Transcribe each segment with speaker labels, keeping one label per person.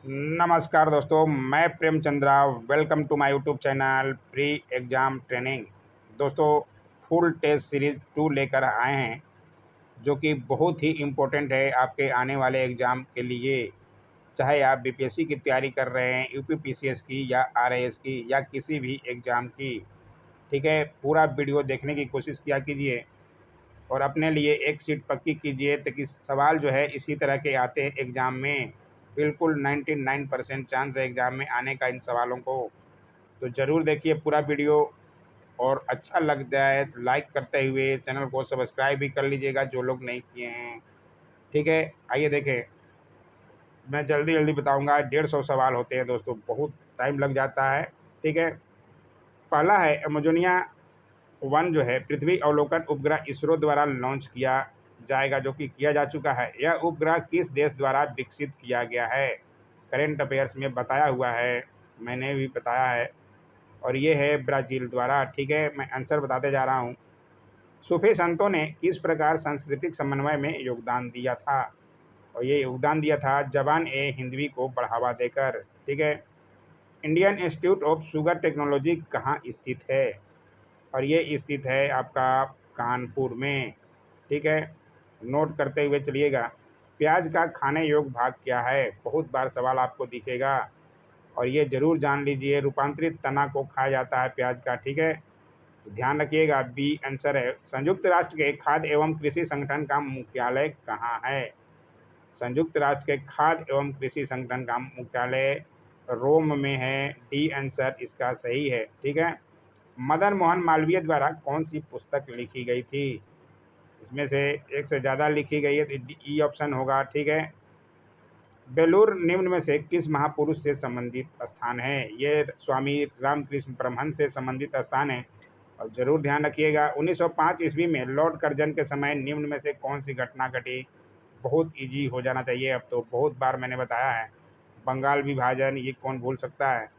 Speaker 1: नमस्कार दोस्तों, मैं Prem Chandra. Welcome to my YouTube channel pre exam training. दोस्तों, फुल टेस्ट सीरीज़ 2 लेकर आए हैं, जो कि बहुत ही इम्पोर्टेंट है आपके आने वाले एग्ज़ाम के लिए। चाहे आप बीपीएससी की तैयारी कर रहे हैं, यूपीपीसीएस की या आरआईएस की या किसी भी एग्ज़ाम की, ठीक है। पूरा वीडियो देखने की कोशिश किया कीजिए और अपने लिए एक सीट पक्की कीजिए, ताकि सवाल जो है इसी तरह के आते हैं एग्ज़ाम में। बिल्कुल 99% चांस है एग्ज़ाम में आने का इन सवालों को। तो ज़रूर देखिए पूरा वीडियो, और अच्छा लग जाए तो लाइक करते हुए चैनल को सब्सक्राइब भी कर लीजिएगा जो लोग नहीं किए हैं, ठीक है। आइए देखें, मैं जल्दी जल्दी बताऊंगा। 150 सवाल होते हैं दोस्तों, बहुत टाइम लग जाता है, ठीक है। पहला है अमेजोनिया 1 जो है पृथ्वी अवलोकन उपग्रह इसरो द्वारा लॉन्च किया जाएगा, जो कि किया जा चुका है। यह उपग्रह किस देश द्वारा विकसित किया गया है? करेंट अफेयर्स में बताया हुआ है, मैंने भी बताया है, और ये है ब्राज़ील द्वारा, ठीक है। मैं आंसर बताते जा रहा हूँ। सूफी संतों ने किस प्रकार सांस्कृतिक समन्वय में योगदान दिया था? और ये योगदान दिया था जबान ए हिंदवी को बढ़ावा देकर, ठीक है। Indian institute of sugar technology कहाँ स्थित है? और ये स्थित है आपका कानपुर में, ठीक है। नोट करते हुए चलिएगा। प्याज का खाने योग्य भाग क्या है? बहुत बार सवाल आपको दिखेगा, और ये ज़रूर जान लीजिए। रूपांतरित तना को खाया जाता है प्याज का, ठीक है। तो ध्यान रखिएगा, बी आंसर है। संयुक्त राष्ट्र के खाद्य एवं कृषि संगठन का मुख्यालय कहाँ है? संयुक्त राष्ट्र के खाद्य एवं कृषि संगठन का मुख्यालय रोम में है। डी आंसर इसका सही है, ठीक है। मदन मोहन मालवीय द्वारा कौन सी पुस्तक लिखी गई थी? इसमें से एक से ज़्यादा लिखी गई है, तो ई ऑप्शन होगा, ठीक है। बेलूर निम्न में से किस महापुरुष से संबंधित स्थान है? ये स्वामी रामकृष्ण परमहंस से संबंधित स्थान है। और ज़रूर ध्यान रखिएगा, 1905 ईस्वी में लॉर्ड कर्जन के समय निम्न में से कौन सी घटना घटी? बहुत इजी हो जाना चाहिए, अब तो बहुत बार मैंने बताया है। बंगाल विभाजन, ये कौन भूल सकता है?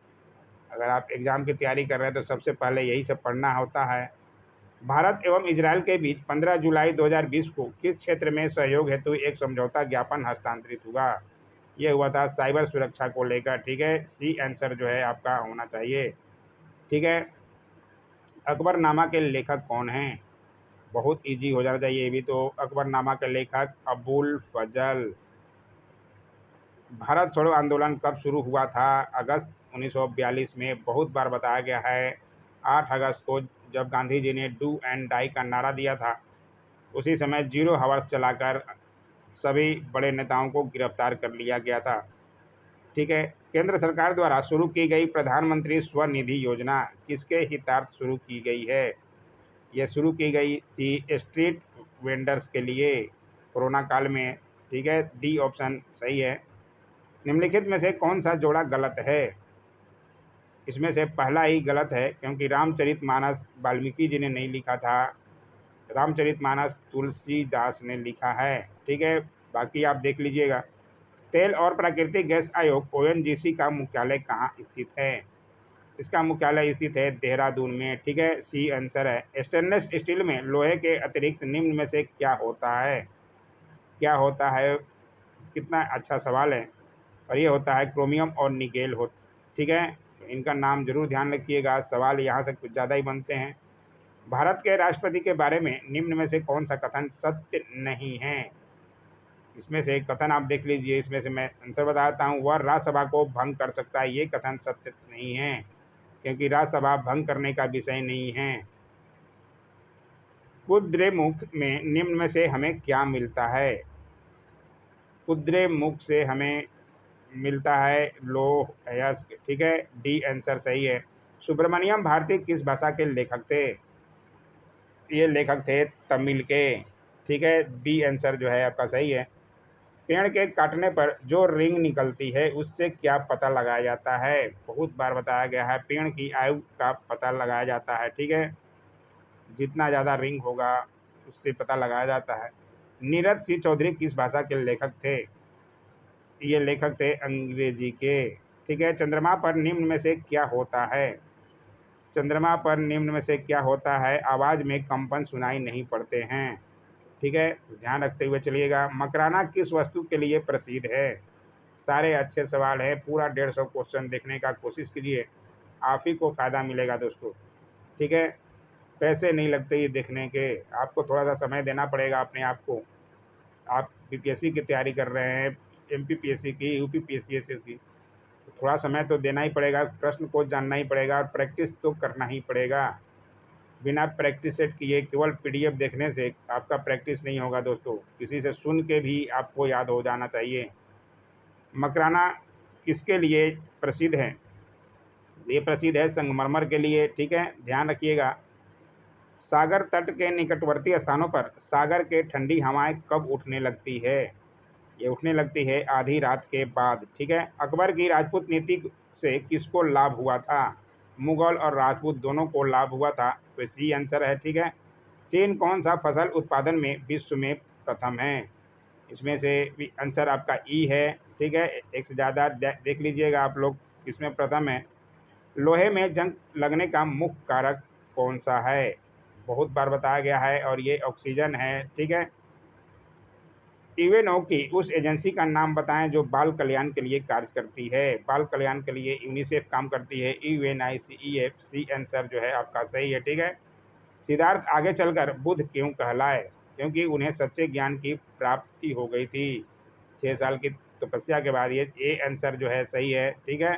Speaker 1: अगर आप एग्ज़ाम की तैयारी कर रहे हैं तो सबसे पहले यही सब पढ़ना होता है। भारत एवं इजरायल के बीच 15 जुलाई 2020 को किस क्षेत्र में सहयोग हेतु एक समझौता ज्ञापन हस्तांतरित हुआ? ये हुआ था साइबर सुरक्षा को लेकर, ठीक है। सी आंसर जो है आपका होना चाहिए, ठीक है। अकबरनामा के लेखक कौन हैं? बहुत इजी हो जाना चाहिए ये भी तो। अकबरनामा के लेखक अबुल फजल। भारत छोड़ो आंदोलन कब शुरू हुआ था? अगस्त 1942 में, बहुत बार बताया गया है। 8 अगस्त को जब गांधी जी ने डू एंड डाई का नारा दिया था, उसी समय 0 हावर्स चलाकर सभी बड़े नेताओं को गिरफ्तार कर लिया गया था, ठीक है। केंद्र सरकार द्वारा शुरू की गई प्रधानमंत्री स्वनिधि योजना किसके हितार्थ शुरू की गई है? यह शुरू की गई थी स्ट्रीट वेंडर्स के लिए, कोरोना काल में, ठीक है। डी ऑप्शन सही है। निम्नलिखित में से कौन सा जोड़ा गलत है? इसमें से पहला ही गलत है, क्योंकि रामचरितमानस वाल्मीकि जी ने नहीं लिखा था। रामचरितमानस तुलसीदास ने लिखा है, ठीक है। बाकी आप देख लीजिएगा। तेल और प्राकृतिक गैस आयोग ओएनजीसी का मुख्यालय कहाँ स्थित है? इसका मुख्यालय स्थित है देहरादून में, ठीक है। सी आंसर है। स्टेनलेस स्टील में लोहे के अतिरिक्त निम्न में से क्या होता है? क्या होता है? कितना अच्छा सवाल है। और ये होता है क्रोमियम और निकेल हो, ठीक है। तो इनका नाम जरूर ध्यान रखिएगा, सवाल यहाँ से कुछ ज़्यादा ही बनते हैं। भारत के राष्ट्रपति के बारे में निम्न में से कौन सा कथन सत्य नहीं है? इसमें से एक कथन आप देख लीजिए, इसमें से मैं आंसर बताता हूँ। वह राज्यसभा को भंग कर सकता है, ये कथन सत्य नहीं है, क्योंकि राज्यसभा भंग करने का विषय नहीं है। कुद्रेमुख में निम्न में से हमें क्या मिलता है? कुद्रेमुख से हमें मिलता है लौह अयस्क, ठीक है। डी आंसर सही है। सुब्रमण्यम भारती किस भाषा के लेखक थे? ये लेखक थे तमिल के, ठीक है। बी आंसर जो है आपका सही है। पेड़ के काटने पर जो रिंग निकलती है उससे क्या पता लगाया जाता है? बहुत बार बताया गया है, पेड़ की आयु का पता लगाया जाता है, ठीक है। जितना ज़्यादा रिंग होगा उससे पता लगाया जाता है। नीरज सिंह चौधरी किस भाषा के लेखक थे? ये लेखक थे अंग्रेजी के, ठीक है। चंद्रमा पर निम्न में से क्या होता है? चंद्रमा पर निम्न में से क्या होता है? आवाज़ में कंपन सुनाई नहीं पड़ते हैं, ठीक है। ध्यान रखते हुए चलिएगा। मकराना किस वस्तु के लिए प्रसिद्ध है? सारे अच्छे सवाल हैं, पूरा 150 क्वेश्चन देखने का कोशिश कीजिए, आप ही को फ़ायदा मिलेगा दोस्तों। ठीक है, पैसे नहीं लगते ये देखने के, आपको थोड़ा सा समय देना पड़ेगा अपने आप को। आप बीपीएससी की तैयारी कर रहे हैं, एमपीपीएससी की, यूपीपीएससी की, तो थोड़ा समय तो देना ही पड़ेगा, प्रश्न को जानना ही पड़ेगा और प्रैक्टिस तो करना ही पड़ेगा। बिना प्रैक्टिस सेट किए केवल पीडीएफ देखने से आपका प्रैक्टिस नहीं होगा दोस्तों, किसी से सुन के भी आपको याद हो जाना चाहिए। मकराना किसके लिए प्रसिद्ध है? ये प्रसिद्ध है संगमरमर के लिए। ठीक है, ध्यान रखिएगा। सागर तट के निकटवर्ती स्थानों पर सागर के ठंडी हवाएं कब उठने लगती है? ये उठने लगती है आधी रात के बाद। ठीक है, अकबर की राजपूत नीति से किसको लाभ हुआ था? मुगल और राजपूत दोनों को लाभ हुआ था, तो सी आंसर है। ठीक है, चीन कौन सा फसल उत्पादन में विश्व में प्रथम है? इसमें से भी आंसर आपका ई है। ठीक है, एक से ज़्यादा देख लीजिएगा आप लोग, इसमें प्रथम है। लोहे में जंग लगने का मुख्य कारक कौन सा है? बहुत बार बताया गया है और ये ऑक्सीजन है। ठीक है, यूएनओ की उस एजेंसी का नाम बताएं जो बाल कल्याण के लिए कार्य करती है। बाल कल्याण के लिए यूनिसेफ काम करती है, यूएनआईसीईएफ। सी आंसर जो है आपका सही है। ठीक है, सिद्धार्थ आगे चलकर बुद्ध क्यों कहलाए? क्योंकि उन्हें सच्चे ज्ञान की प्राप्ति हो गई थी 6 साल की तपस्या के बाद। ये आंसर जो है सही है। ठीक है,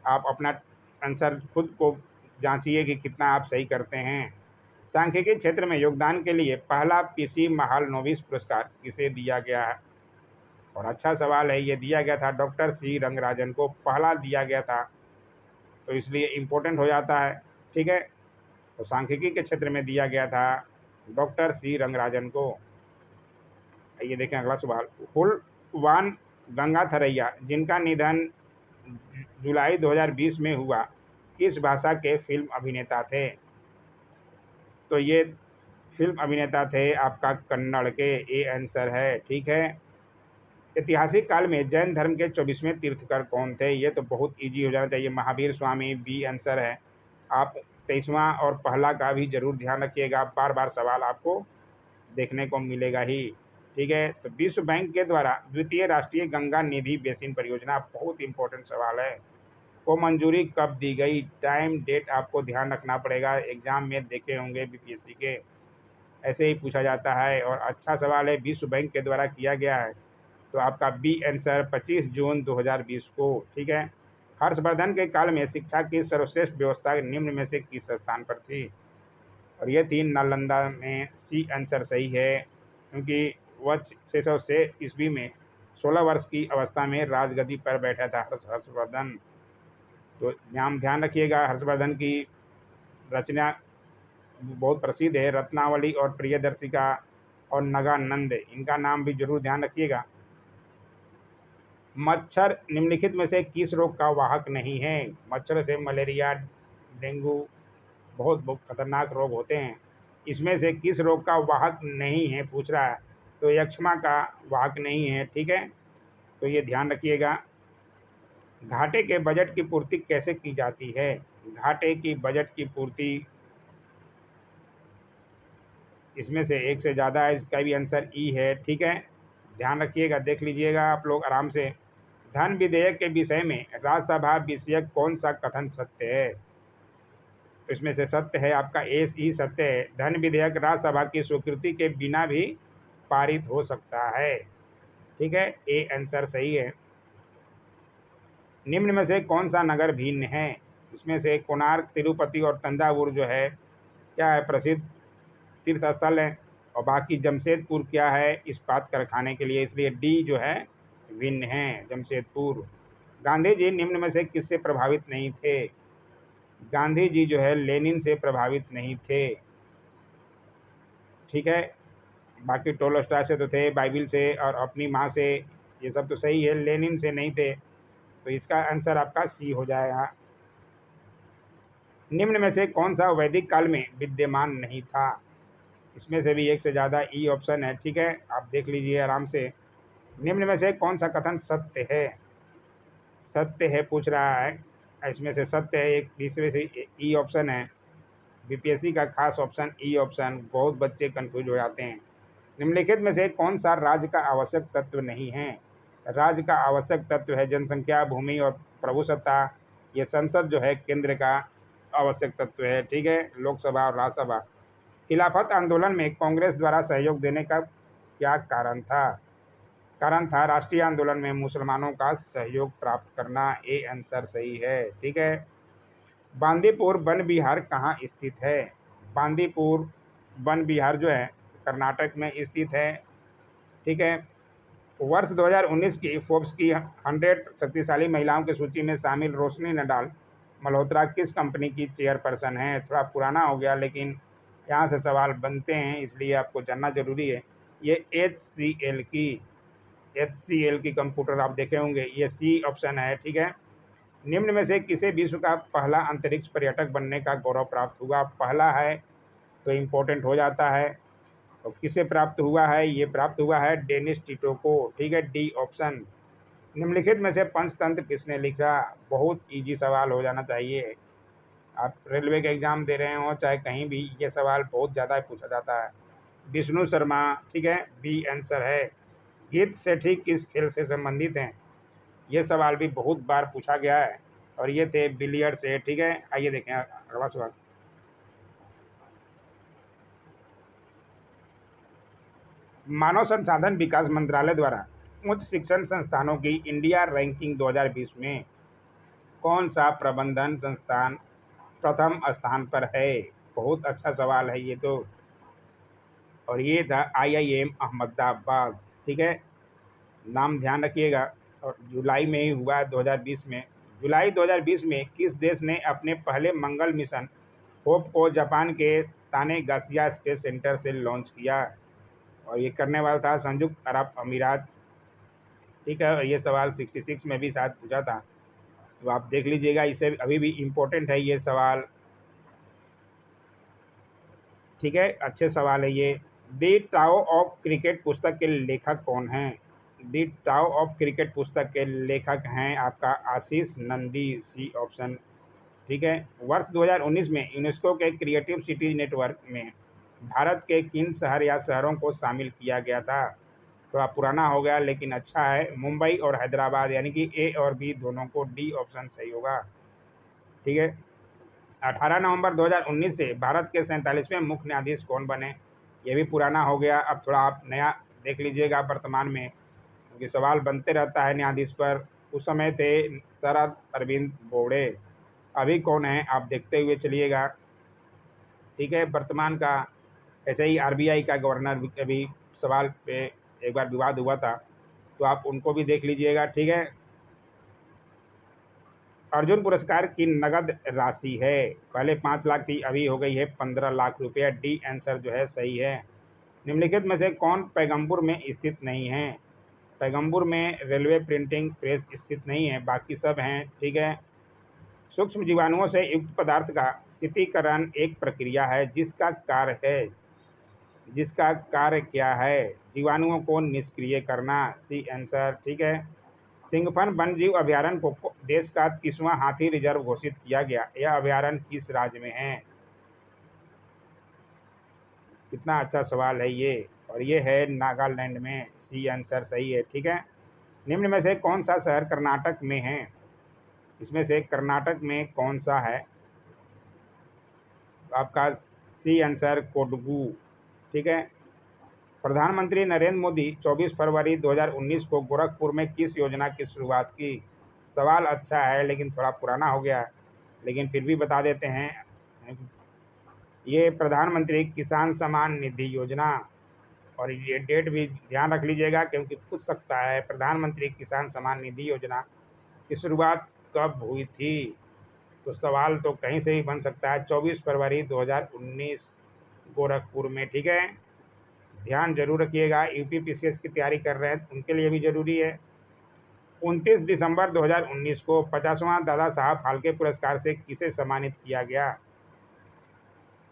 Speaker 1: आप अपना आंसर खुद को जांचिए कि कितना आप सही करते हैं। सांख्यिकी क्षेत्र में योगदान के लिए पहला पीसी महालनोबिस पुरस्कार किसे दिया गया है? और अच्छा सवाल है, ये दिया गया था डॉक्टर सी रंगराजन को, पहला दिया गया था, तो इसलिए इम्पोर्टेंट हो जाता है। ठीक है, तो सांख्यिकी के क्षेत्र में दिया गया था डॉक्टर सी रंगराजन को। ये देखें अगला सवाल, फुलवान गंगाथरैया जिनका निधन जुलाई 2020 में हुआ, किस भाषा के फिल्म अभिनेता थे? तो ये फिल्म अभिनेता थे आपका कन्नड़ के। ए आंसर है। ठीक है, ऐतिहासिक काल में जैन धर्म के 24वें तीर्थकर कौन थे? ये तो बहुत इजी हो जाना चाहिए, महावीर स्वामी। बी आंसर है। आप 23वां और पहला का भी जरूर ध्यान रखिएगा, बार बार सवाल आपको देखने को मिलेगा ही। ठीक है, तो विश्व बैंक के द्वारा द्वितीय राष्ट्रीय गंगा निधि बेसिन परियोजना, बहुत इंपॉर्टेंट सवाल है, को मंजूरी कब दी गई? टाइम डेट आपको ध्यान रखना पड़ेगा, एग्जाम में देखे होंगे बीपीएससी के, ऐसे ही पूछा जाता है और अच्छा सवाल है, विश्व बैंक के द्वारा किया गया है, तो आपका बी आंसर 25 जून 2020 को। ठीक है, हर्षवर्धन के काल में शिक्षा की सर्वश्रेष्ठ व्यवस्था निम्न में से किस स्थान पर थी? और ये थी नालंदा में। सी आंसर सही है, क्योंकि वह 600 ईस्वी में 16 वर्ष की अवस्था में राजगद्दी पर बैठा था हर्षवर्धन। तो ध्यान रखिएगा, हर्षवर्धन की रचना बहुत प्रसिद्ध है, रत्नावली और प्रियदर्शिका और नगानंद, इनका नाम भी जरूर ध्यान रखिएगा। मच्छर निम्नलिखित में से किस रोग का वाहक नहीं है? मच्छर से मलेरिया, डेंगू, बहुत खतरनाक रोग होते हैं, इसमें से किस रोग का वाहक नहीं है पूछ रहा है, तो यक्ष्मा का वाहक नहीं है। ठीक है, तो ये ध्यान रखिएगा। घाटे के बजट की पूर्ति कैसे की जाती है? घाटे की बजट की पूर्ति, इसमें से एक से ज़्यादा है, इसका भी आंसर ई है। ठीक है, ध्यान रखिएगा, देख लीजिएगा आप लोग आराम से। धन विधेयक के विषय में राज्यसभा विषयक कौन सा कथन सत्य है? तो इसमें से सत्य है आपका ए ही सत्य है, धन विधेयक राज्यसभा की स्वीकृति के बिना भी पारित हो सकता है। ठीक है, ए आंसर सही है। निम्न में से कौन सा नगर भिन्न है? इसमें से कोणार्क, तिरुपति और तंजावुर जो है क्या है, प्रसिद्ध तीर्थ स्थल है, और बाकी जमशेदपुर क्या है, इस्पात कारखाने के लिए, इसलिए डी जो है भिन्न है, जमशेदपुर। गांधी जी निम्न में से किससे प्रभावित नहीं थे? गांधी जी जो है लेनिन से प्रभावित नहीं थे। ठीक है, बाकी टोलोस्टॉय से तो थे, बाइबिल से और अपनी माँ से, ये सब तो सही है, लेनिन से नहीं थे, तो इसका आंसर आपका सी हो जाएगा। निम्न में से कौन सा वैदिक काल में विद्यमान नहीं था? इसमें से भी एक से ज़्यादा ई ऑप्शन है। ठीक है, आप देख लीजिए आराम से। निम्न में से कौन सा कथन सत्य है? सत्य है पूछ रहा है, इसमें से सत्य है, एक तीसरे से ई ऑप्शन है, बीपीएससी का खास ऑप्शन ई ऑप्शन, बहुत बच्चे कंफ्यूज हो जाते हैं। निम्नलिखित में से कौन सा राज्य का आवश्यक तत्व नहीं है? राज्य का आवश्यक तत्व है जनसंख्या, भूमि और प्रभुसत्ता। ये संसद जो है केंद्र का आवश्यक तत्व है, ठीक है, लोकसभा और राज्यसभा। खिलाफत आंदोलन में कांग्रेस द्वारा सहयोग देने का क्या कारण था? कारण था राष्ट्रीय आंदोलन में मुसलमानों का सहयोग प्राप्त करना। ए आंसर सही है, ठीक है। बांदीपुर वन विहार कहाँ स्थित है? बांदीपुर वन विहार जो है कर्नाटक में स्थित है, ठीक है। वर्ष 2019 की फोर्ब्स की 100 शक्तिशाली महिलाओं की सूची में शामिल रोशनी नडाल मल्होत्रा किस कंपनी की चेयरपर्सन है? थोड़ा पुराना हो गया लेकिन यहाँ से सवाल बनते हैं, इसलिए आपको जानना जरूरी है। ये एच सी एल की कंप्यूटर आप देखे होंगे, ये सी ऑप्शन है, ठीक है। निम्न में से किसे विश्व का पहला अंतरिक्ष पर्यटक बनने का गौरव प्राप्त हुआ? पहला है तो इम्पोर्टेंट हो जाता है। और किसे प्राप्त हुआ है? ये प्राप्त हुआ है डेनिस टिटो को, ठीक है, डी ऑप्शन। निम्नलिखित में से पंचतंत्र किसने लिखा? बहुत इजी सवाल हो जाना चाहिए। आप रेलवे के एग्जाम दे रहे हो चाहे कहीं भी, ये सवाल बहुत ज़्यादा पूछा जाता है। विष्णु शर्मा, ठीक है, बी आंसर है। गीत सेठी किस खेल से संबंधित हैं? ये सवाल भी बहुत बार पूछा गया है और ये थे बिलियर्ड से, ठीक है। आइए देखें अगला सवाल। मानव संसाधन विकास मंत्रालय द्वारा उच्च शिक्षण संस्थानों की इंडिया रैंकिंग 2020 में कौन सा प्रबंधन संस्थान प्रथम स्थान पर है? बहुत अच्छा सवाल है ये तो। और ये था IIM अहमदाबाद, ठीक है, नाम ध्यान रखिएगा। और जुलाई में ही हुआ 2020 में। जुलाई 2020 में किस देश ने अपने पहले मंगल मिशन होप को जापान के तानेगाशिया स्पेस सेंटर से लॉन्च किया? और ये करने वाला था संयुक्त अरब अमीरात, ठीक है। और ये सवाल 66 में भी शायद पूछा था, तो आप देख लीजिएगा, इसे अभी भी इम्पोर्टेंट है ये सवाल, ठीक है, अच्छे सवाल है ये। दी टाओ ऑफ क्रिकेट पुस्तक के लेखक कौन हैं? दी टाओ ऑफ क्रिकेट पुस्तक के लेखक हैं आपका आशीष नंदी, सी ऑप्शन, ठीक है। वर्ष 2019 में यूनेस्को के क्रिएटिव सिटीज नेटवर्क में भारत के किन शहर या शहरों को शामिल किया गया था? थोड़ा पुराना हो गया लेकिन अच्छा है, मुंबई और हैदराबाद, यानी कि ए और बी दोनों को, डी ऑप्शन सही होगा, ठीक है। 18 नवंबर 2019 से भारत के 47वें मुख्य न्यायाधीश कौन बने? ये भी पुराना हो गया, अब थोड़ा आप नया देख लीजिएगा वर्तमान में, क्योंकि सवाल बनते रहता है न्यायाधीश पर। उस समय थे शरद अरविंद बोबड़े, अभी कौन है आप देखते हुए चलिएगा, ठीक है। वर्तमान का ऐसे ही RBI का गवर्नर अभी सवाल पे एक बार विवाद हुआ था, तो आप उनको भी देख लीजिएगा, ठीक है। अर्जुन पुरस्कार की नगद राशि है, पहले 5 लाख थी, अभी हो गई है 15 लाख रुपये, डी आंसर जो है सही है। निम्नलिखित में से कौन पैगंबुर में स्थित नहीं है? पैगंबुर में रेलवे प्रिंटिंग प्रेस स्थित नहीं है, बाकी सब हैं, ठीक है। सूक्ष्म जीवाणुओं से युक्त पदार्थ का शीतलीकरण एक प्रक्रिया है जिसका कार्य क्या है? जीवाणुओं को निष्क्रिय करना, सी आंसर, ठीक है। सिंघफन वन्यजीव अभयारण्य को देश का 30वां हाथी रिजर्व घोषित किया गया, यह अभयारण्य किस राज्य में है? कितना अच्छा सवाल है ये, और ये है नागालैंड में, सी आंसर सही है, ठीक है। निम्न में से कौन सा शहर कर्नाटक में है? इसमें से कर्नाटक में कौन सा है? आपका सी आंसर कोडगू, ठीक है। प्रधानमंत्री नरेंद्र मोदी 24 फरवरी 2019 को गोरखपुर में किस योजना की शुरुआत की? सवाल अच्छा है लेकिन थोड़ा पुराना हो गया, लेकिन फिर भी बता देते हैं। ये प्रधानमंत्री किसान सम्मान निधि योजना, और ये डेट भी ध्यान रख लीजिएगा क्योंकि पूछ सकता है, प्रधानमंत्री किसान सम्मान निधि योजना की शुरुआत कब हुई थी? तो सवाल तो कहीं से भी बन सकता है, 24 फरवरी 2019 गोरखपुर में, ठीक है। ध्यान जरूर रखिएगा, UPPCS की तैयारी कर रहे हैं उनके लिए भी जरूरी है। 29 दिसंबर 2019 को 50वां दादा साहब फाल्के पुरस्कार से किसे सम्मानित किया गया?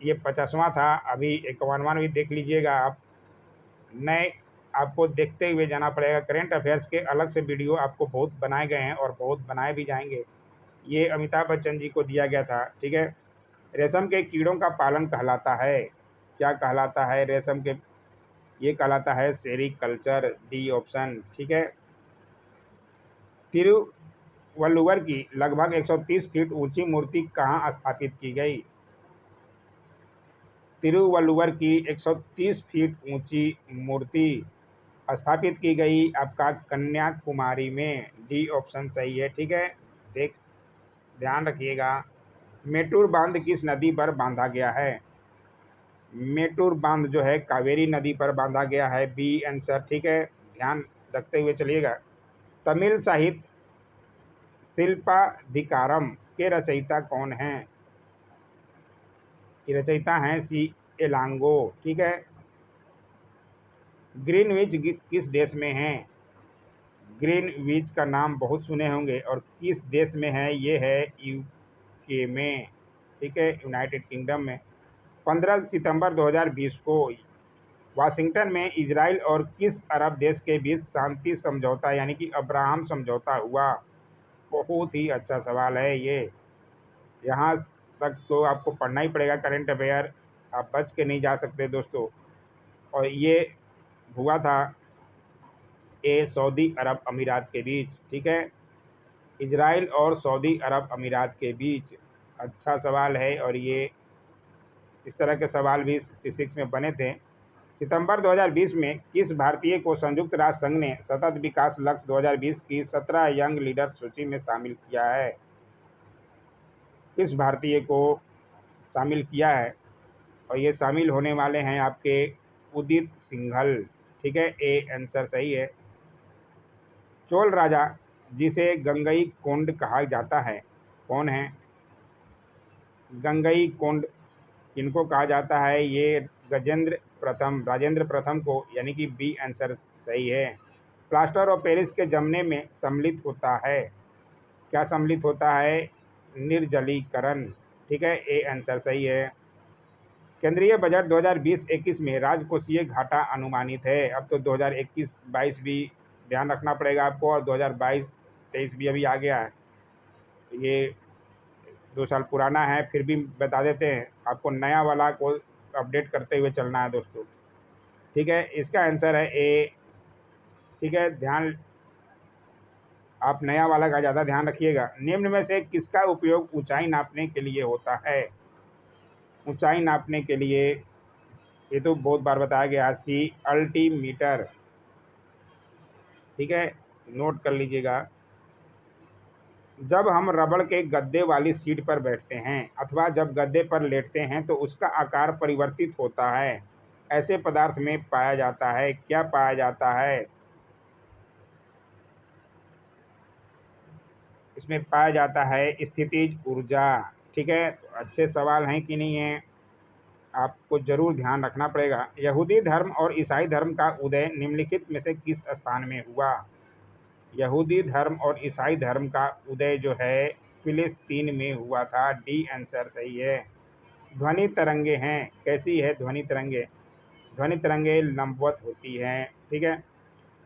Speaker 1: ये 50वां था, अभी 51वां भी देख लीजिएगा आप, नए आपको देखते हुए जाना पड़ेगा। करेंट अफेयर्स के अलग से वीडियो आपको बहुत बनाए गए हैं और बहुत बनाए भी जाएंगे। ये अमिताभ बच्चन जी को दिया गया था, ठीक है। रेशम के कीड़ों का पालन कहलाता है, क्या कहलाता है रेशम के? ये कहलाता है सेरीकल्चर, डी ऑप्शन, ठीक है। तिरुवल्लुवर की लगभग 130 फीट ऊंची मूर्ति कहाँ स्थापित की गई? तिरुवल्लुवर की 130 फीट ऊंची मूर्ति स्थापित की गई आपका कन्याकुमारी में। डी ऑप्शन सही है। ठीक है, ध्यान रखिएगा। मेटूर बांध किस नदी पर बांधा गया है? मेटूर बांध जो है कावेरी नदी पर बांधा गया है। B answer. ठीक है, ध्यान रखते हुए चलिएगा। तमिल साहित्य शिल्पाधिकारम के रचयिता कौन हैं? ये रचयिता हैं सी एलांगो। ठीक है। ग्रीनविच किस देश में है? ग्रीनविच का नाम बहुत सुने होंगे और किस देश में है? ये है यूके में। ठीक है, यूनाइटेड किंगडम में। 15 सितंबर 2020 को वाशिंगटन में इजराइल और किस अरब देश के बीच शांति समझौता यानी कि अब्राहम समझौता हुआ? बहुत ही अच्छा सवाल है ये। यहाँ तक तो आपको पढ़ना ही पड़ेगा करंट अफेयर, आप बच के नहीं जा सकते दोस्तों। और ये हुआ था सऊदी अरब अमीरात के बीच। ठीक है, इजराइल और सऊदी अरब अमीरात के बीच। अच्छा सवाल है और ये इस तरह के सवाल भी 66 में बने थे। सितंबर 2020 में किस भारतीय को संयुक्त राष्ट्र संघ ने सतत विकास लक्ष्य 2020 की 17 यंग लीडर सूची में शामिल किया है? किस भारतीय को शामिल किया है? और ये शामिल होने वाले हैं आपके उदित सिंघल। ठीक है, ए आंसर सही है। चोल राजा जिसे गंगई कोंड कहा जाता है कौन है? गंगई कोंड किनको कहा जाता है? ये राजेंद्र प्रथम को, यानी कि बी आंसर सही है। प्लास्टर ऑफ पेरिस के जमने में सम्मिलित होता है, क्या सम्मिलित होता है? निर्जलीकरण। ठीक है, ए आंसर सही है। केंद्रीय बजट 2020-21 में राजकोषीय घाटा अनुमानित है। अब तो 2021-22 भी ध्यान रखना पड़ेगा आपको, और 2022-23 भी अभी आ गया है। ये 2 साल पुराना है, फिर भी बता देते हैं आपको, नया वाला को अपडेट करते हुए चलना है दोस्तों। ठीक है, इसका आंसर है ए। ठीक है, आप नया वाला का ज़्यादा ध्यान रखिएगा। निम्न में से किसका उपयोग ऊंचाई नापने के लिए होता है? ऊंचाई नापने के लिए, ये तो बहुत बार बताया गया, सी अल्टीमीटर। ठीक है, नोट कर लीजिएगा। जब हम रबड़ के गद्दे वाली सीट पर बैठते हैं अथवा जब गद्दे पर लेटते हैं तो उसका आकार परिवर्तित होता है, ऐसे पदार्थ में पाया जाता है। क्या पाया जाता है? इसमें पाया जाता है स्थितिज ऊर्जा। ठीक है, तो अच्छे सवाल हैं कि नहीं हैं, आपको जरूर ध्यान रखना पड़ेगा। यहूदी धर्म और ईसाई धर्म का उदय निम्नलिखित में से किस स्थान में हुआ? यहूदी धर्म और ईसाई धर्म का उदय जो है फिलिस्तीन में हुआ था। डी आंसर सही है। ध्वनि तरंगे हैं, कैसी है ध्वनि तरंगे? ध्वनि तरंगे लंबवत होती हैं। ठीक है,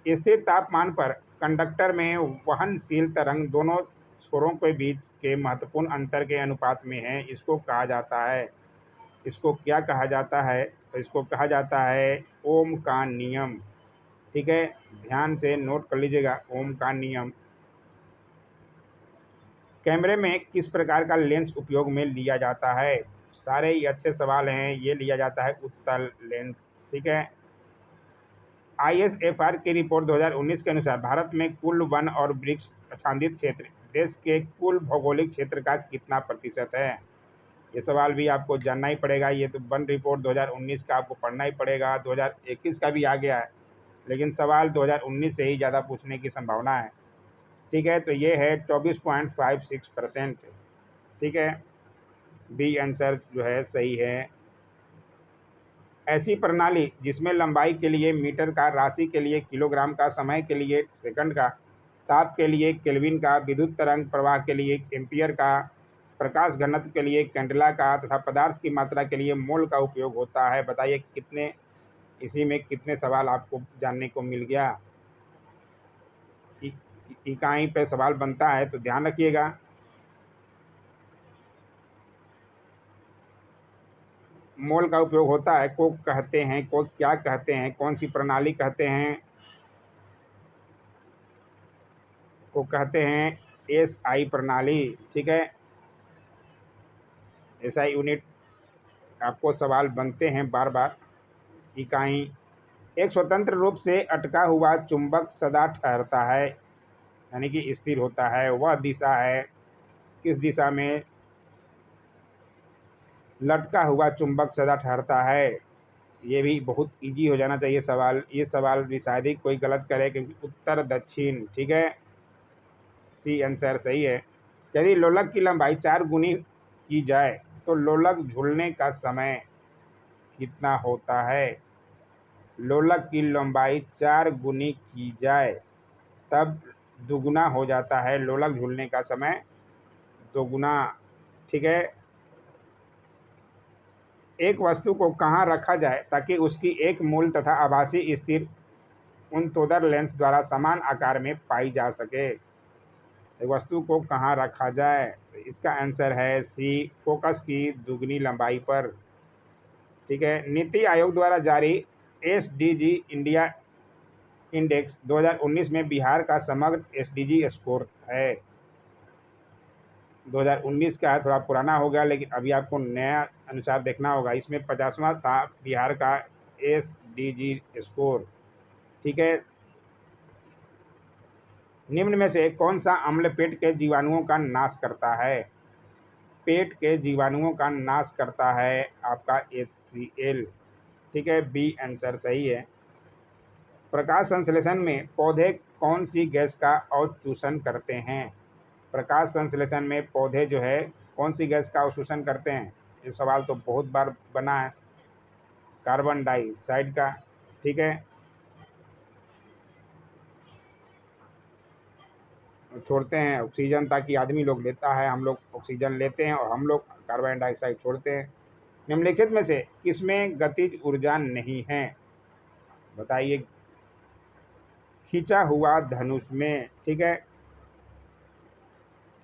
Speaker 1: स्थिर तापमान पर कंडक्टर में वहनशील तरंग दोनों छोरों के बीच के महत्वपूर्ण अंतर के अनुपात में है, इसको कहा जाता है, इसको क्या कहा जाता है? तो इसको कहा जाता है ओम का नियम। ठीक है, ध्यान से नोट कर लीजिएगा, ओम का नियम। कैमरे में किस प्रकार का लेंस उपयोग में लिया जाता है? सारे ही अच्छे सवाल हैं। ये लिया जाता है उत्तल लेंस। ठीक है, ISFR की रिपोर्ट 2019 के अनुसार भारत में कुल वन और वृक्ष आच्छादित क्षेत्र देश के कुल भौगोलिक क्षेत्र का कितना प्रतिशत है? ये सवाल भी आपको जानना ही पड़ेगा। ये तो वन रिपोर्ट 2019 का आपको पढ़ना ही पड़ेगा। 2021 का भी आ गया है, लेकिन सवाल 2019 से ही ज़्यादा पूछने की संभावना है। ठीक है, तो ये है 24.56%। ठीक है, बी आंसर जो है सही है। ऐसी प्रणाली जिसमें लंबाई के लिए मीटर का, राशि के लिए किलोग्राम का, समय के लिए सेकंड का, ताप के लिए केल्विन का, विद्युत तरंग प्रवाह के लिए एम्पियर का, प्रकाश घनत्व के लिए कैंडेला का तथा पदार्थ की मात्रा के लिए मोल का उपयोग होता है। बताइए कितने, इसी में कितने सवाल आपको जानने को मिल गया। इकाई पे सवाल बनता है तो ध्यान रखिएगा। मोल का उपयोग होता है, को कहते हैं, को क्या कहते हैं, कौन सी प्रणाली कहते हैं? को कहते हैं एसआई प्रणाली। ठीक है, एसआई यूनिट आपको सवाल बनते हैं बार बार। इकाई, एक स्वतंत्र रूप से अटका हुआ चुंबक सदा ठहरता है, यानी कि स्थिर होता है। वह दिशा है, किस दिशा में लटका हुआ चुंबक सदा ठहरता है। ये भी बहुत इजी हो जाना चाहिए सवाल। ये सवाल भी शायद ही कोई गलत करे, क्योंकि उत्तर दक्षिण। ठीक है, सी आंसर सही है। यदि लोलक की लंबाई 4 गुनी की जाए तो लोलक झूलने का समय कितना होता है। लोलक की लंबाई 4 गुनी की जाए तब दुगुना हो जाता है लोलक झूलने का समय, दोगुना। ठीक है, एक वस्तु को कहाँ रखा जाए ताकि उसकी एक मूल तथा आभासी स्थिर उनतोदर लेंस द्वारा समान आकार में पाई जा सके। एक वस्तु को कहाँ रखा जाए, इसका आंसर है सी, फोकस की दुगनी लंबाई पर। ठीक है, नीति आयोग द्वारा जारी एसडीजी इंडिया इंडेक्स 2019 में बिहार का समग्र एसडीजी स्कोर है। 2019 का है, थोड़ा पुराना हो गया, लेकिन अभी आपको नया अनुसार देखना होगा। इसमें 50वां था बिहार का एसडीजी स्कोर। ठीक है, निम्न में से कौन सा अम्ल पेट के जीवाणुओं का नाश करता है। पेट के जीवाणुओं का नाश करता है आपका HCl। ठीक है, बी आंसर सही है। प्रकाश संश्लेषण में पौधे कौन सी गैस का अवशोषण करते हैं। प्रकाश संश्लेषण में पौधे जो है कौन सी गैस का अवशोषण करते हैं। ये सवाल तो बहुत बार बना है, कार्बन डाइऑक्साइड का। ठीक है, छोड़ते हैं ऑक्सीजन, ताकि आदमी लोग लेता है, हम लोग ऑक्सीजन लेते हैं और हम लोग कार्बन डाइऑक्साइड छोड़ते हैं। निम्नलिखित में से किसमें गतिज ऊर्जा नहीं है, बताइए। खींचा हुआ धनुष में। ठीक है,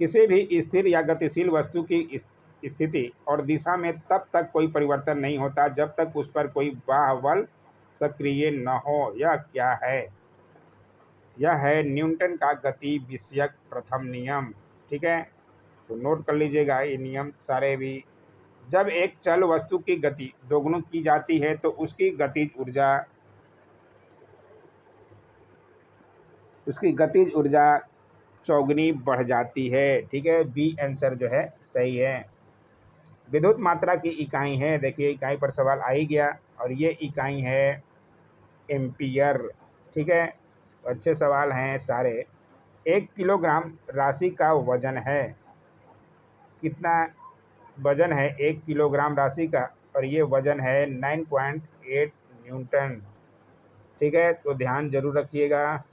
Speaker 1: किसी भी स्थिर या गतिशील वस्तु की स्थिति और दिशा में तब तक कोई परिवर्तन नहीं होता जब तक उस पर कोई बाह्य बल सक्रिय न हो। यह क्या है, यह है न्यूटन का गति विषयक प्रथम नियम। ठीक है, तो नोट कर लीजिएगा ये नियम सारे भी। जब एक चल वस्तु की गति दोगुनी की जाती है तो उसकी गतिज ऊर्जा चौगुनी बढ़ जाती है। ठीक है, बी आंसर जो है सही है। विद्युत मात्रा की इकाई है, देखिए इकाई पर सवाल आ ही गया, और ये इकाई है एम्पियर। ठीक है, अच्छे सवाल हैं सारे। 1 किलोग्राम राशि का वजन है, कितना वजन है 1 किलोग्राम राशि का, और ये वजन है 9.8 न्यूटन। ठीक है, तो ध्यान जरूर रखिएगा।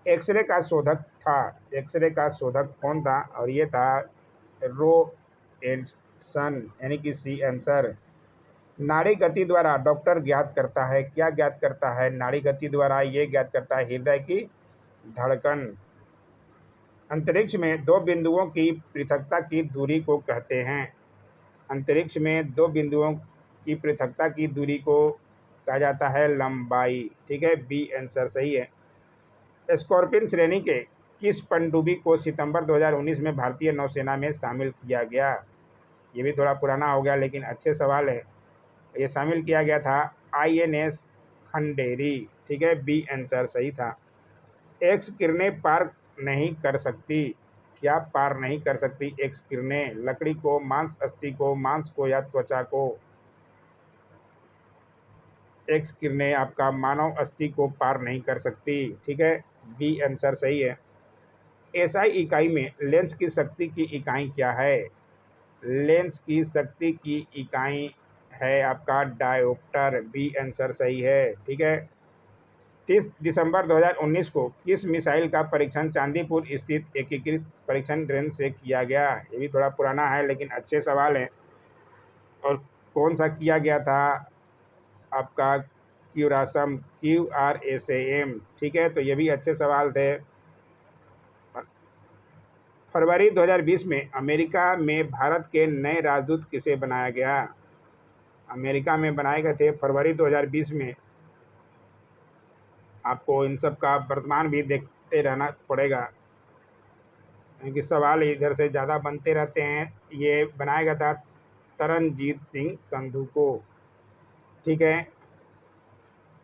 Speaker 1: एक्सरे का शोधक था, एक्सरे का शोधक कौन था, और ये था रो एडसन, यानी कि सी आंसर। नाड़ी गति द्वारा डॉक्टर ज्ञात करता है, क्या ज्ञात करता है नाड़ी गति द्वारा, ये ज्ञात करता है हृदय की धड़कन। अंतरिक्ष में दो बिंदुओं की पृथकता की दूरी को कहते हैं। अंतरिक्ष में दो बिंदुओं की पृथकता की दूरी को कहा जाता है लंबाई। ठीक है, बी आंसर सही है। स्कॉर्पियन श्रेणी के किस पनडुब्बी को सितंबर 2019 में भारतीय नौसेना में शामिल किया गया। ये भी थोड़ा पुराना हो गया, लेकिन अच्छे सवाल है। ये शामिल किया गया था INS खंडेरी। ठीक है, बी आंसर सही था। एक्स किरणें पार नहीं कर सकती, क्या पार नहीं कर सकती एक्स किरणें। लकड़ी को, मांस अस्थि को, मांस को या त्वचा को। एक्स किरणें आपका मानव अस्थि को पार नहीं कर सकती। ठीक है, बी आंसर सही है। एसआई इकाई में लेंस की शक्ति की इकाई क्या है। लेंस की शक्ति की इकाई है आपका डायोप्टर, बी आंसर सही है। ठीक है, 30 दिसंबर 2019 को किस मिसाइल का परीक्षण चांदीपुर स्थित एकीकृत परीक्षण रेंज से किया गया। ये भी थोड़ा पुराना है, लेकिन अच्छे सवाल हैं। और कौन सा किया गया था आपका QRASAM, QRSAM। ठीक है, तो ये भी अच्छे सवाल थे। फरवरी 2020 में अमेरिका में भारत के नए राजदूत किसे बनाया गया। अमेरिका में बनाए गए थे फरवरी 2020 में। आपको इन सब का वर्तमान भी पढ़ते रहना पड़ेगा, क्योंकि सवाल इधर से ज़्यादा बनते रहते हैं। ये बनाया गया था तरनजीत सिंह संधू को। ठीक है।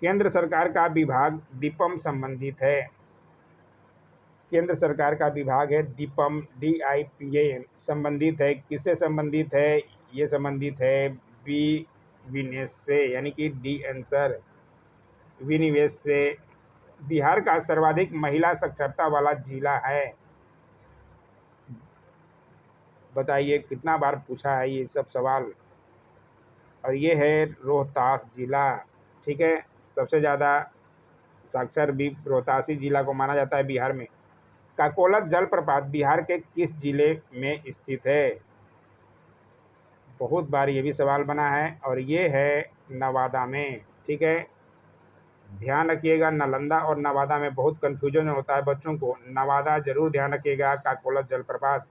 Speaker 1: केंद्र सरकार का विभाग दीपम संबंधित है। केंद्र सरकार का विभाग है दीपम, DIPAM, संबंधित है। किससे संबंधित है? ये संबंधित है विनिवेश से, यानी कि डी आंसर, विनिवेश से। बिहार का सर्वाधिक महिला साक्षरता वाला जिला है। बताइए, कितना बार पूछा है ये सब सवाल। और ये है रोहतास जिला। ठीक है। सबसे ज़्यादा साक्षर भी रोहतासी जिला को माना जाता है बिहार में। काकोलत जलप्रपात बिहार के किस जिले में स्थित है? बहुत बार ये भी सवाल बना है, और ये है नवादा में। ठीक है। ध्यान रखिएगा, नालंदा और नवादा में बहुत कन्फ्यूजन होता है बच्चों को। नवादा जरूर ध्यान रखिएगा। काकोलत जलप्रपात।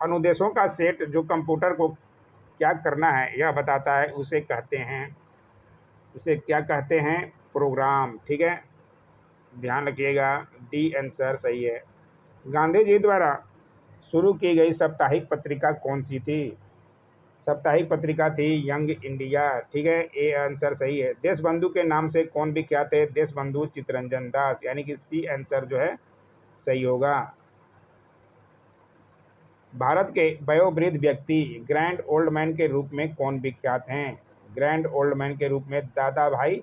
Speaker 1: अनुदेशों का सेट जो कंप्यूटर को क्या करना है यह बताता है, उसे क्या कहते हैं? प्रोग्राम। ठीक है। ध्यान रखिएगा, डी आंसर सही है। गांधी जी द्वारा शुरू की गई साप्ताहिक पत्रिका कौन सी थी? साप्ताहिक पत्रिका थी यंग इंडिया। ठीक है। ए आंसर सही है। देशबंधु के नाम से कौन विख्यात है? देशबंधु चित्तरंजन दास, यानी कि सी आंसर जो है सही होगा। भारत के वयोवृद्ध व्यक्ति ग्रैंड ओल्ड मैन के रूप में कौन विख्यात हैं? ग्रैंड ओल्ड मैन के रूप में दादा भाई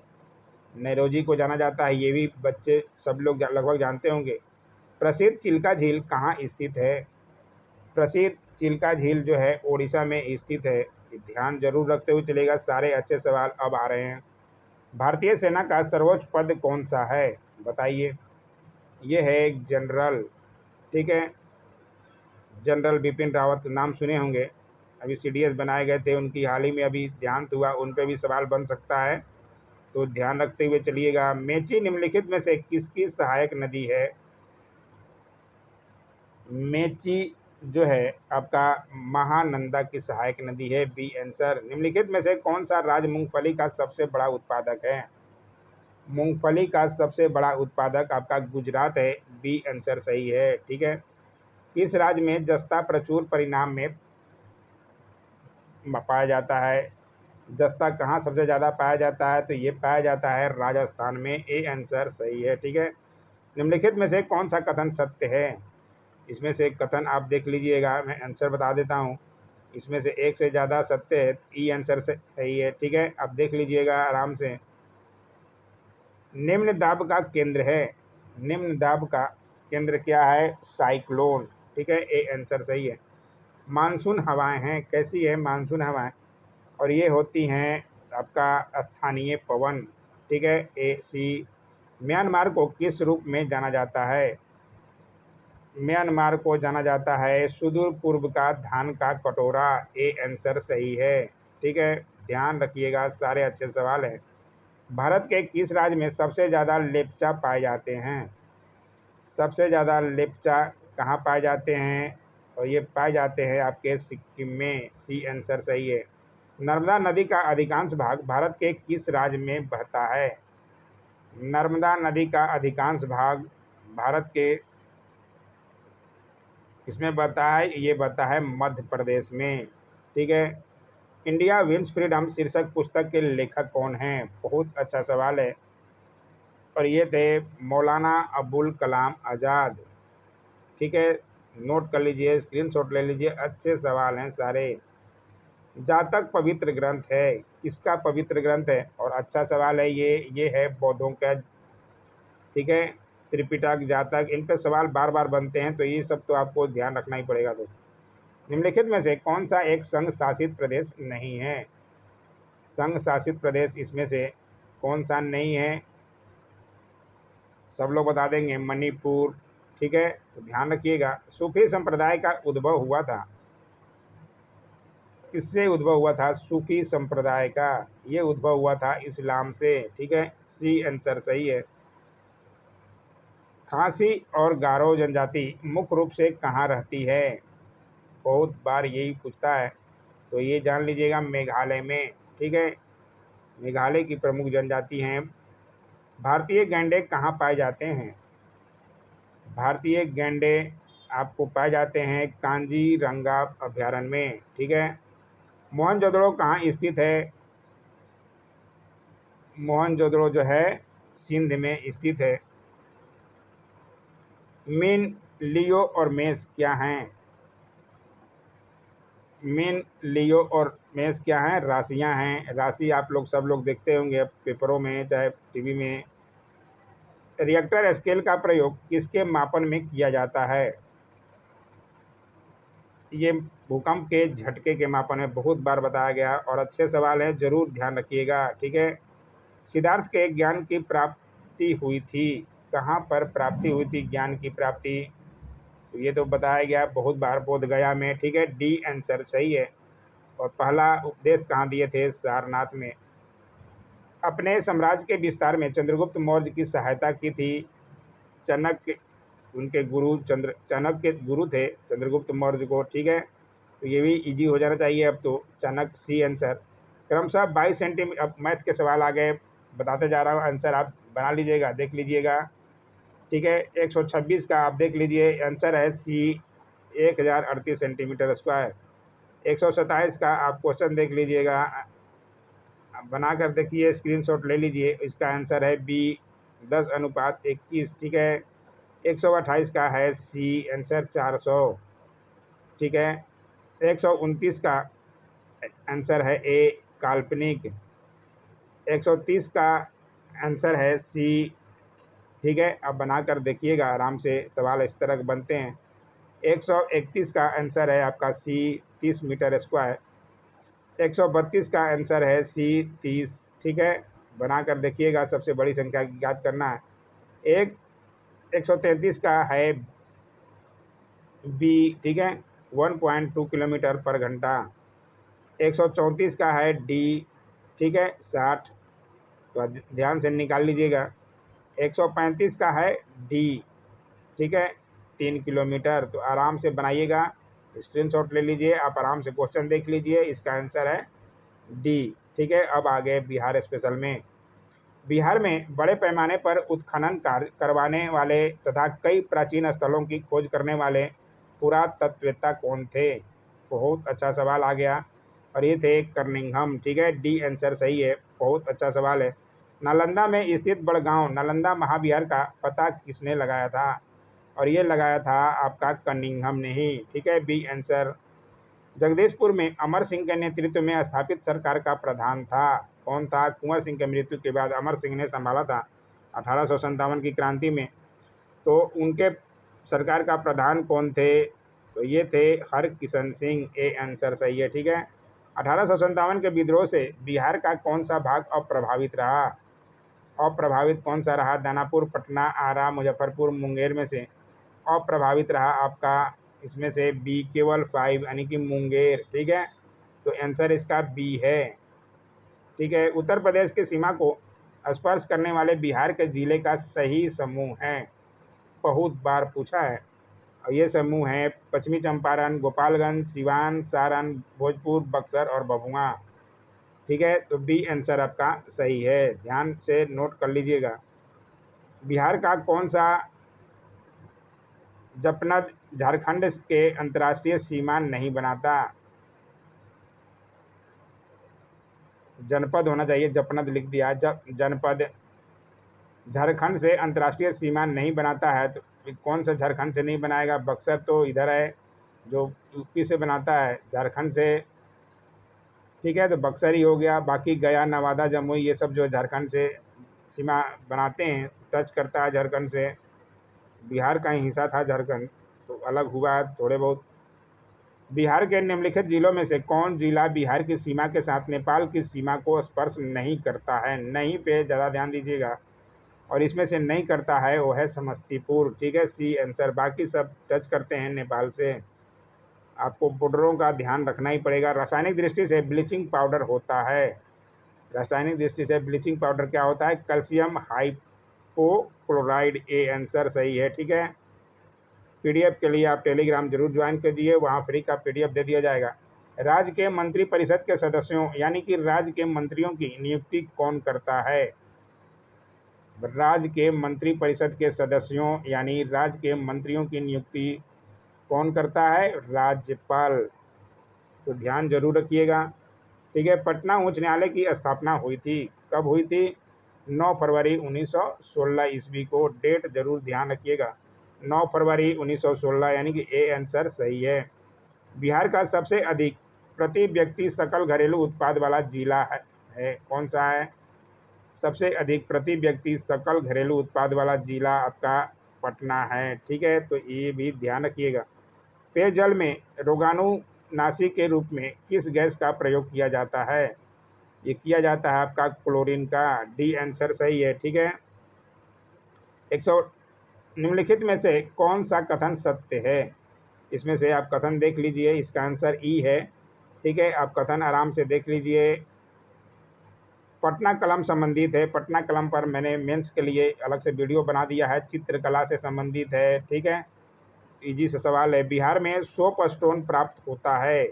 Speaker 1: नौरोजी को जाना जाता है। ये भी बच्चे सब लोग लगभग जानते होंगे। प्रसिद्ध चिल्का झील कहाँ स्थित है? प्रसिद्ध चिल्का झील जो है ओडिशा में स्थित है। ध्यान जरूर रखते हुए चलेगा, सारे अच्छे सवाल अब आ रहे हैं। भारतीय सेना का सर्वोच्च पद कौन सा है? बताइए। ये है जनरल। ठीक है। जनरल बिपिन रावत, नाम सुने होंगे। अभी CDS बनाए गए थे, उनकी हाल ही में अभी देहांत हुआ, उन पे भी सवाल बन सकता है, तो ध्यान रखते हुए चलिएगा। मेची निम्नलिखित में से किसकी सहायक नदी है? मेची जो है आपका महानंदा की सहायक नदी है। B answer. निम्नलिखित में से कौन सा राज्य मूंगफली का सबसे बड़ा उत्पादक है? मूंगफली का सबसे बड़ा उत्पादक आपका गुजरात है। बी आंसर सही है। ठीक है। किस राज्य में जस्ता प्रचुर परिमाण में पाया जाता है? जस्ता कहाँ सबसे ज़्यादा पाया जाता है? तो ये पाया जाता है राजस्थान में। ए आंसर सही है। ठीक है। निम्नलिखित में से कौन सा कथन सत्य है? इसमें से कथन आप देख लीजिएगा, मैं आंसर बता देता हूँ। इसमें से एक से ज़्यादा सत्य है, ई आंसर से सही है। ठीक है। आप देख लीजिएगा आराम से। निम्न दाब का केंद्र है। निम्न दाब का केंद्र क्या है? साइक्लोन। ठीक है। ए आंसर सही है। मानसून हवाएं हैं, कैसी है मानसून हवाएं? और ये होती हैं आपका स्थानीय पवन। ठीक है। AC। म्यांमार को किस रूप में जाना जाता है? म्यांमार को जाना जाता है सुदूर पूर्व का धान का कटोरा। ए आंसर सही है। ठीक है। ध्यान रखिएगा, सारे अच्छे सवाल हैं। भारत के किस राज्य में सबसे ज़्यादा लेप्चा पाए जाते हैं? सबसे ज़्यादा लेप्चा कहाँ पाए जाते हैं? और ये पाए जाते हैं आपके सिक्किम में। सी आंसर सही है। नर्मदा नदी का अधिकांश भाग भारत के किस राज्य में बहता है? नर्मदा नदी का अधिकांश भाग भारत के किसमें बहता है? ये बहता है मध्य प्रदेश में। ठीक है। इंडिया विंस फ्रीडम शीर्षक पुस्तक के लेखक कौन हैं? बहुत अच्छा सवाल है, और ये थे मौलाना अबुल कलाम आज़ाद। ठीक है। नोट कर लीजिए, स्क्रीनशॉट ले लीजिए, अच्छे सवाल हैं सारे। जातक पवित्र ग्रंथ है, किसका पवित्र ग्रंथ है? और अच्छा सवाल है ये है बौद्धों का। ठीक है। त्रिपिटक, जातक, इन पे सवाल बार बार बनते हैं, तो ये सब तो आपको ध्यान रखना ही पड़ेगा दोस्तों। निम्नलिखित में से कौन सा एक संघ शासित प्रदेश नहीं है? संघ शासित प्रदेश इसमें से कौन सा नहीं है? सब लोग बता देंगे, मणिपुर। ठीक है। तो ध्यान रखिएगा। सूफी संप्रदाय का उद्भव हुआ था, किससे उद्भव हुआ था? सूफी संप्रदाय का ये उद्भव हुआ था इस्लाम से। ठीक है। सी आंसर सही है। खासी और गारो जनजाति मुख्य रूप से कहाँ रहती है? बहुत बार यही पूछता है, तो ये जान लीजिएगा, मेघालय में। ठीक है। मेघालय की प्रमुख जनजाति हैं। भारतीय गैंडे कहाँ पाए जाते हैं? भारतीय गैंडे आपको पाए जाते हैं कांजीरंगा अभयारण्य में। ठीक है। मोहनजोदड़ो कहाँ स्थित है? मोहनजोदड़ो जो है सिंध में स्थित है। मीन, लियो और मेष क्या हैं? मीन, लियो और मेष क्या हैं? राशियां हैं। राशि आप लोग सब लोग देखते होंगे पेपरों में चाहे टीवी में। रिएक्टर स्केल का प्रयोग किसके मापन में किया जाता है? ये भूकंप के झटके के मापन में बहुत बार बताया गया और अच्छे सवाल है, जरूर ध्यान रखिएगा। ठीक है। सिद्धार्थ के ज्ञान की प्राप्ति हुई थी, कहाँ पर प्राप्ति हुई थी ज्ञान की प्राप्ति? तो ये तो बताया गया बहुत बार, बोध गया में। ठीक है, डी आंसर सही है। और पहला उपदेश कहाँ दिए थे? सारनाथ में। अपने साम्राज्य के विस्तार में चंद्रगुप्त मौर्य की सहायता की थी चाणक्य, उनके गुरु चाणक्य गुरु थे चंद्रगुप्त मौर्य को। ठीक है, तो ये भी इजी हो जाना चाहिए अब तो। Chanakya C answer. क्रमशः 22 सेंटीमीटर। अब मैथ के सवाल आ गए, बताते जा रहा हूँ, आंसर आप बना लीजिएगा, देख लीजिएगा। ठीक है, 126 का आप देख लीजिए, आंसर है सी 1038 सेंटीमीटर स्क्वायर। 127 का आप क्वेश्चन देख लीजिएगा, बना कर देखिए, स्क्रीनशॉट ले लीजिए, इसका आंसर है बी 10:21। ठीक है। 128 का है सी आंसर 400। ठीक है। 129 का आंसर है ए काल्पनिक। 130 का आंसर है सी। ठीक है, अब बनाकर देखिएगा आराम से, सवाल इस तरह के बनते हैं। 131 का आंसर है आपका सी 30 मीटर स्क्वायर। 132 का आंसर है सी 30। ठीक है, बनाकर देखिएगा, सबसे बड़ी संख्या याद करना है। 133 का है बी। ठीक है, 1.2 किलोमीटर पर घंटा। 134 का है डी। ठीक है, 60। तो ध्यान से निकाल लीजिएगा। 135 का है डी। ठीक है, 3 किलोमीटर। तो आराम से बनाइएगा, स्क्रीनशॉट ले लीजिए, आप आराम से क्वेश्चन देख लीजिए, इसका आंसर है डी। ठीक है, अब आगे बिहार स्पेशल में। बिहार में बड़े पैमाने पर उत्खनन कार्य करवाने वाले तथा कई प्राचीन स्थलों की खोज करने वाले पुरातत्ववेत्ता कौन थे? बहुत अच्छा सवाल आ गया, और ये थे कर्निंघम। ठीक है, डी आंसर सही है, बहुत अच्छा सवाल है। नालंदा में स्थित बड़गांव नालंदा महाविहार का पता किसने लगाया था? और ये लगाया था आपका कर्निंघम ने ही। ठीक है, बी आंसर। जगदीशपुर में अमर सिंह के नेतृत्व में स्थापित सरकार का प्रधान था, कौन था? कुंवर सिंह के मृत्यु के बाद अमर सिंह ने संभाला था 1857 की क्रांति में। तो उनके सरकार का प्रधान कौन थे? तो ये थे हरकिशन सिंह, ए आंसर सही है। ठीक है। 1857 के विद्रोह से बिहार का कौन सा भाग अप्रभावित रहा? अप्रभावित कौन सा रहा? दानापुर, पटना, आरा, मुजफ्फरपुर, मुंगेर में से अप्रभावित रहा आपका इसमें से बी, केवल 5 यानी कि मुंगेर। ठीक है, तो आंसर इसका बी है। ठीक है। उत्तर प्रदेश की सीमा को स्पर्श करने वाले बिहार के जिले का सही समूह है, बहुत बार पूछा है, और ये समूह है पश्चिमी चंपारण, गोपालगंज, सिवान, सारण, भोजपुर, बक्सर और भभुआ। ठीक है, तो बी आंसर आपका सही है, ध्यान से नोट कर लीजिएगा। बिहार का कौन सा जनपद झारखंड के अंतर्राष्ट्रीय सीमा नहीं बनाता? जनपद होना चाहिए, जनपद लिख दिया, जनपद झारखंड से अंतर्राष्ट्रीय सीमा नहीं बनाता है। तो कौन सा झारखंड से नहीं बनाएगा? बक्सर तो इधर है, जो यूपी से बनाता है, झारखंड से। ठीक है, तो बक्सर ही हो गया। बाकी गया, नवादा, जमुई, ये सब जो झारखंड से सीमा बनाते हैं, टच करता है झारखंड से। बिहार का ही हिस्सा था झारखंड, तो अलग हुआ है थोड़े बहुत। बिहार के निम्नलिखित जिलों में से कौन जिला बिहार की सीमा के साथ नेपाल की सीमा को स्पर्श नहीं करता है? नहीं पे ज़्यादा ध्यान दीजिएगा, और इसमें से नहीं करता है वो है समस्तीपुर। ठीक है, सी आंसर। बाकी सब टच करते हैं नेपाल से। आपको बॉर्डरों का ध्यान रखना ही पड़ेगा। रासायनिक दृष्टि से ब्लीचिंग पाउडर होता है, रासायनिक दृष्टि से ब्लीचिंग पाउडर क्या होता है? कैल्शियम हाइपोक्लोराइड, ए आंसर सही है। ठीक है, पीडीएफ के लिए आप टेलीग्राम जरूर ज्वाइन कीजिए, वहाँ फ्री का पीडीएफ दे दिया जाएगा। राज्य के मंत्रिपरिषद के सदस्यों यानी कि राज्य के मंत्रियों की नियुक्ति कौन करता है? राज्य के मंत्रिपरिषद के सदस्यों यानी राज्य के मंत्रियों की नियुक्ति कौन करता है? राज्यपाल। तो ध्यान जरूर रखिएगा। ठीक है। पटना उच्च न्यायालय की स्थापना हुई थी, कब हुई थी? 9 फरवरी 1916 ईस्वी को। डेट जरूर ध्यान रखिएगा, 9 फरवरी 1916, यानी कि ए आंसर सही है। बिहार का सबसे अधिक प्रति व्यक्ति सकल घरेलू उत्पाद वाला जिला है कौन सा है? सबसे अधिक प्रति व्यक्ति सकल घरेलू उत्पाद वाला जिला आपका पटना है। ठीक है, तो ये भी ध्यान रखिएगा। पेयजल में रोगाणुनाशी के रूप में किस गैस का प्रयोग किया जाता है? ये किया जाता है आपका क्लोरीन का। डी आंसर सही है। ठीक है। 100 निम्नलिखित में से कौन सा कथन सत्य है? इसमें से आप कथन देख लीजिए, इसका आंसर ई है। ठीक है, आप कथन आराम से देख लीजिए। पटना कलम संबंधित है, पटना कलम पर मैंने मेंस के लिए अलग से वीडियो बना दिया है, चित्रकला से संबंधित है। ठीक है, इजी से सवाल है। बिहार में सोप स्टोन प्राप्त होता है,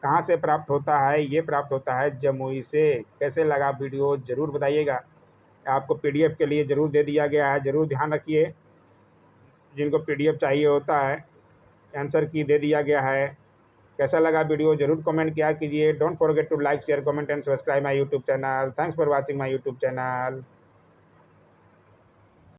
Speaker 1: कहाँ से प्राप्त होता है? ये प्राप्त होता है जमुई से। कैसे लगा वीडियो जरूर बताइएगा। आपको पीडीएफ के लिए ज़रूर दे दिया गया है, ज़रूर ध्यान रखिए। जिनको पीडीएफ चाहिए होता है, आंसर की दे दिया गया है। कैसा लगा वीडियो जरूर कमेंट किया कीजिए। Don't forget to like share comment and subscribe my YouTube channel. Thanks for watching my YouTube channel.